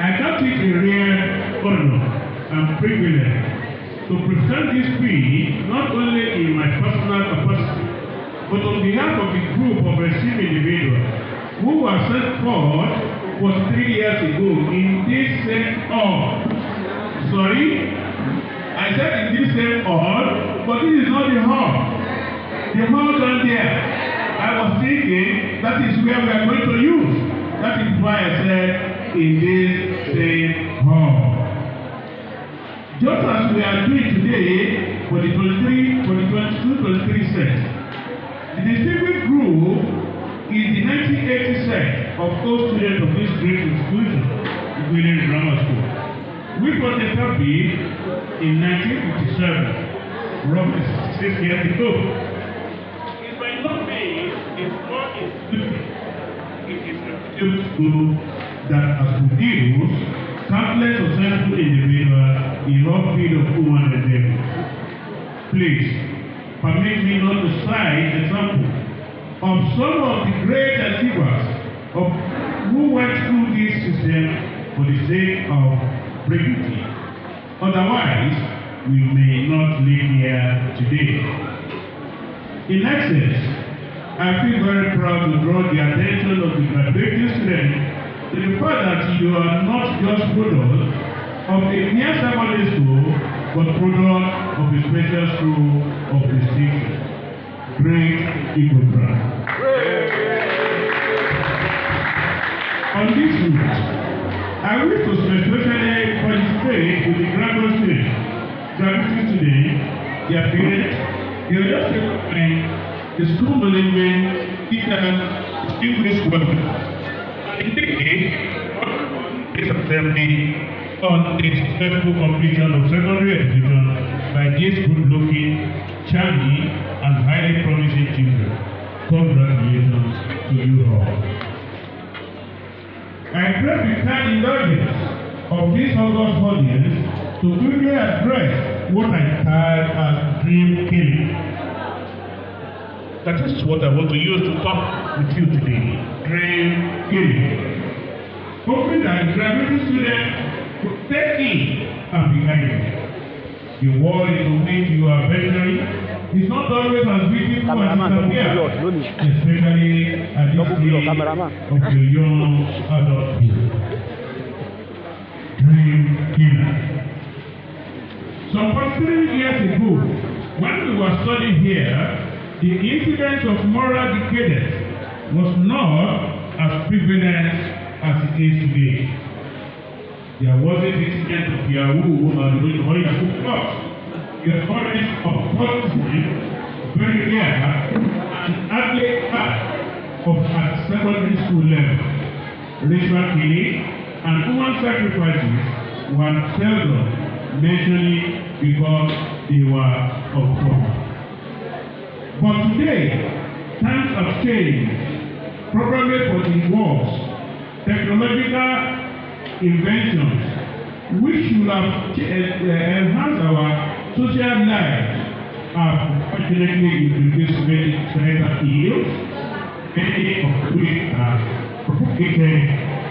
I count it a rare honor and privilege to present this speech not only in my personal capacity, but on behalf of the group of esteemed individuals who were sent forth 43 years ago in this same hall. Sorry? I said in this same hall, but this is not the hall. The hall down there. I was thinking that is where we are going to use. That is why I said in this same hall. Just as we are doing today for the 22-23 set, the distinguished group is the 1980 set of those students of this great institution, the Williams Grammar School, which was established in 1957, roughly 66 years ago. It might not be a small institution. It is a school that has produced countless successful individuals in all fields of human endeavor. Please, permit me not to cite examples of some of the great achievers of who went through this system for the sake of brevity. Otherwise, we may not live here today. In excess, I feel very proud to draw the attention of the graduating students to the fact that you are not just products of a mere secondary school, but product of a special school of distinction. Great IGBO-GRAMS. On this route, I wish to especially participate with the graduate students, graduating students, their parents, the other students, the school management, teachers, distinguished workers. Today, this assembly on the successful completion of secondary education by these good-looking, charming, and highly promising children. Congratulations to you all. I pray the kind indulgence of this august audience to quickly address what I tag as dream killing. That is what I want to use to talk with you today. Dream killing. Hoping that the graduating students could take in and be guided. The world into which you are venturing is not always as beautiful as it appears, especially at this stage of your young adulthood. Dream killer. Some 43 years ago, when we were studying here, the incidence of moral decadence was not as prevalent as it is today. There was an incident of Yahoo and Yahoo Plus. The occurrence of poverty, very rare and hardly part of at secondary school level. Ritual killing and human sacrifices were seldom mentioned because they were uncommon. But today, times have changed, probably for the worse. Technological inventions, which should have enhanced our social lives, have unfortunately introduced many societal ills, many of which are propagated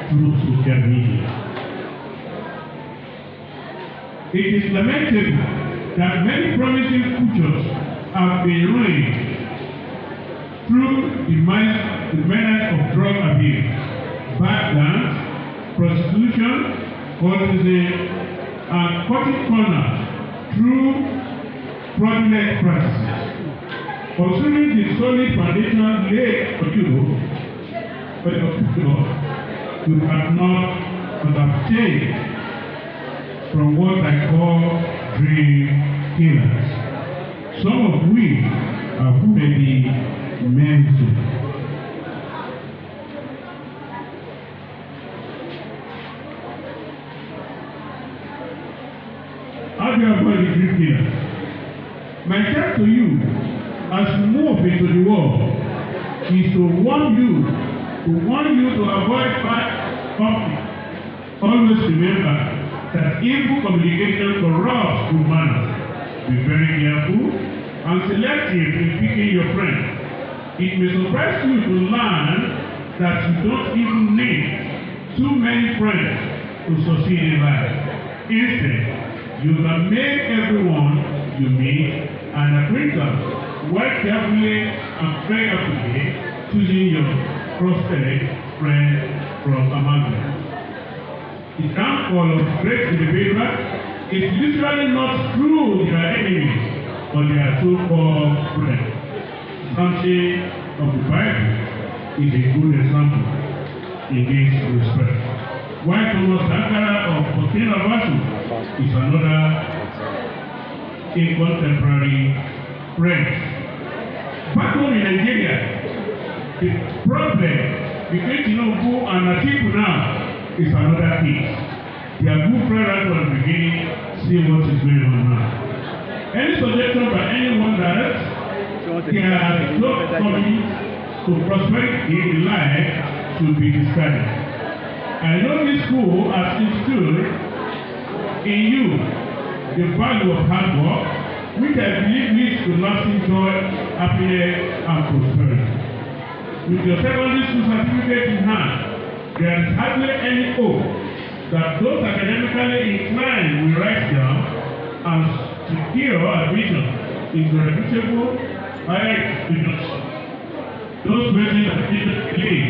through social media. It is lamentable that many promising futures have been ruined through the menace of drug abuse, bad lands, prostitution, cultism, and cutting corners through fraudulent practices. Considering the solid foundation laid for you, you cannot abstain from what I call dream killers, some of which are who may be mentioned. How do you avoid the dream killers? My charge to you, as you move into the world, is to warn you to avoid bad company. Always remember that evil communication corrupts good manners. Be very careful and selective in picking your friends. It may surprise you to learn that you don't even need too many friends to succeed in life. Instead, you can make everyone you meet an acquaintance. Work carefully and prayerfully, choosing your trusted friend from among them. The downfall of great individuals is usually not through their enemies, but their so-called friends. Something of the Bible is a good example in this respect. While Thomas Sankara of Burkina Faso is another a contemporary friend. Back home in Nigeria, the problem between Tinubu and Atiku now is another case. They are good friends right from the beginning. See what is going on now. Any suggestion by anyone that there are shortcomings to prosperity in life should be discarded. I know this school has instilled in you the value of hard work, which I believe leads to lasting joy, happiness, and prosperity. With your secondary school certificate in hand, there is hardly any hope that those academically inclined will rise down and secure admission into reputable higher institutions. Those facing admission delay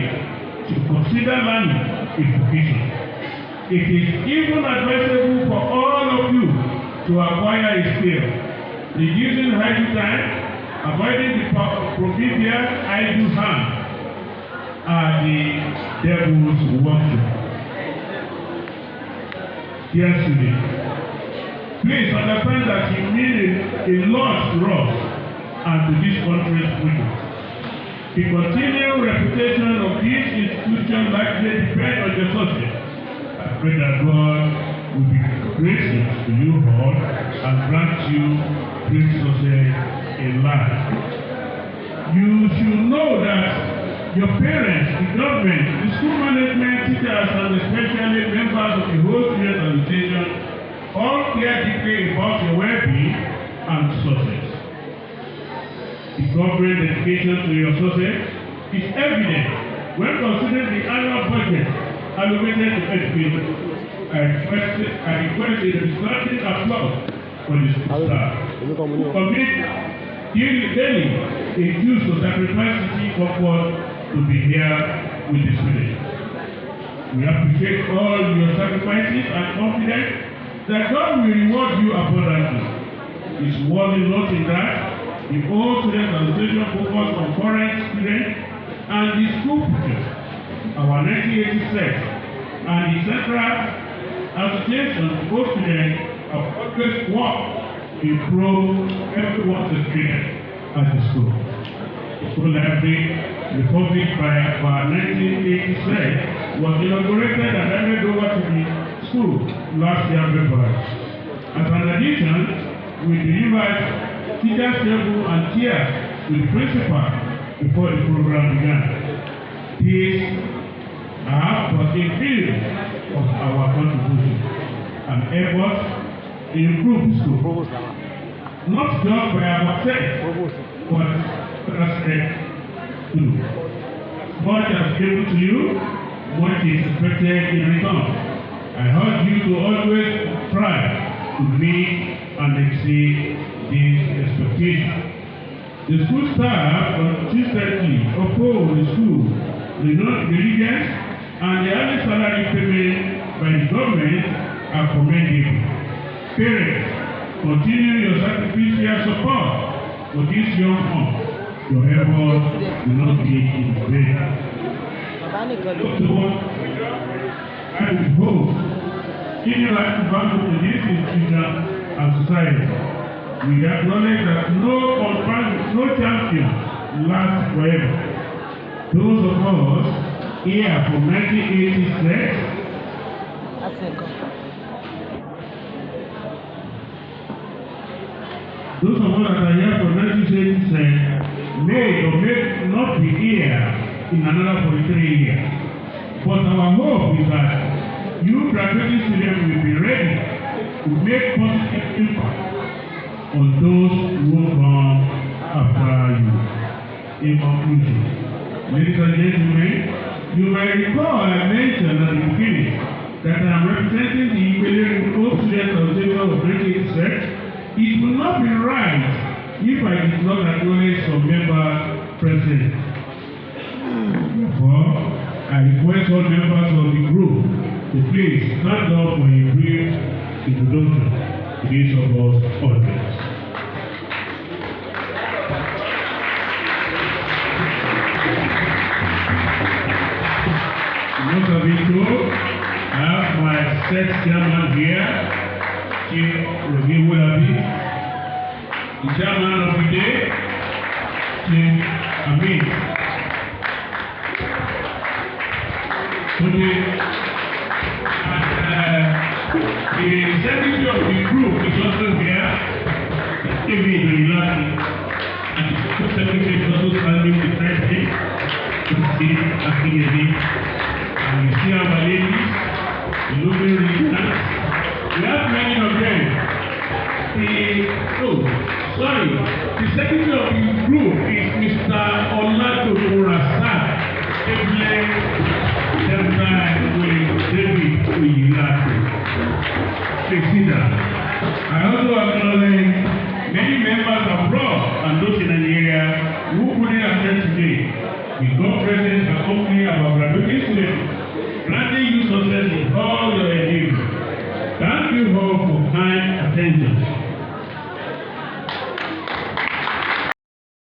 should consider learning a vocation. It is even advisable for all of you to acquire a skill, reducing idle time, avoiding the proverbial idle hand, are the devil's workshop. Dear students, please understand that you mean a lot to us and to this country's future. The continued reputation of this institution likely depends on your success. I pray that God will be gracious to you all and grant you great success in life. You should know that your parents, the government, the school management, teachers, and especially members of the whole student association all care deeply about your well-being and success. The government dedication to your success is evident when considering the annual budget allocated to education. I request a resounding applause for the school staff who commit daily a due to sacrifice city comfort to be here with the students. We appreciate all your sacrifices and confidence that God will reward you abundantly. It's worthy noting that the whole student association focus on current students and the school teachers. Our 1986 and the Central Association of both students have always worked to improve everyone's experience at the school. The school library, republished by our 1986, was inaugurated and handed over to the school last year February. As an addition, we delivered teachers' table and chairs to the principal before the program began. These are but a few of our contribution and efforts to improve the school, not just by ourselves, but respect too. Much is given to you, much is expected in return. I urge you to always try to meet and exceed these expectations. The school staff consistently uphold the school, the non-diligence, and the early salary payment by the government are commendable. Parents, continue your sacrificial support for this young home. Your efforts will not be in vain. I would hope giving life value to this institution and society. We acknowledge that no champion lasts forever. Those of us here from 1986 those of us that are here from 1986 may or may not be here in another 43 years. But our hope is that you graduating students will be ready to make positive impact on those who come after you. In conclusion, ladies and gentlemen, you may recall I mentioned at the beginning that I am representing the Igbo students of the of Great Research, it will not be right if I did not acknowledge some members present. Therefore, I request all members of the group to please stand up for a brief introduction to this august audience. Most of you know, I have my set chairman here, Chief Rogi Wolabi, the chairman of the day, Chief Amin. Today, the secretary of the group is also here, David Rilaki, and the secretary is also standing beside him, and you see our ladies, looking really nice. We have many of them. The secretary of the group is Mr. Olato Orasak, David Rilaki. Please sit down. I also acknowledge many members abroad and those in an area who couldn't attend today. With God present accompany our graduating students, granting you success in all your endeavors. Thank you all for kind attention.